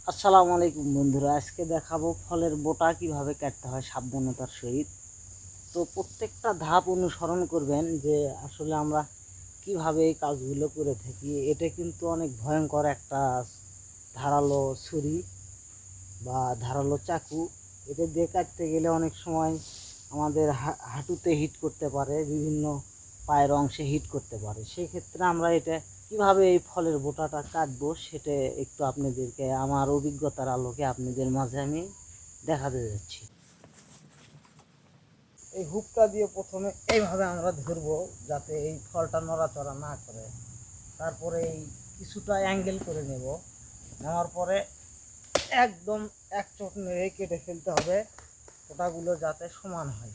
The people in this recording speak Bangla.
আসসালামু আলাইকুম বন্ধুরা, আজকে দেখাবো ফলের বোটা কিভাবে কাটতে হয় সাবধানতার সহিত। তো প্রত্যেকটা ধাপ অনুসরণ করবেন যে আসলে আমরা কিভাবে এই কাজগুলো করে থাকি। এটা কিন্তু অনেক ভয়ঙ্কর একটা ধারালো ছুরি বা ধারালো চাকু। এটা দিয়ে কাটতে গেলে অনেক সময় আমাদের হাঁটুতে হিট করতে পারে, বিভিন্ন পায়ের অংশে হিট করতে পারে। সেক্ষেত্রে আমরা এটা কিভাবে এই ফলের বোটাটা কাটবো সেটা একটু আপনাদেরকে আমার অভিজ্ঞতার আলোকে আপনাদের মাঝে আমি দেখাতে যাচ্ছি। এই হুকটা দিয়ে প্রথমে এইভাবে আমরা ধরবো যাতে এই ফলটা নড়াচড়া না করে। তারপরে এই কিছুটা অ্যাঙ্গেল করে নেব, নেওয়ার পরে একদম এক চোট নেড়ে কেটে ফেলতে হবে, ফোঁটাগুলো যাতে সমান হয়।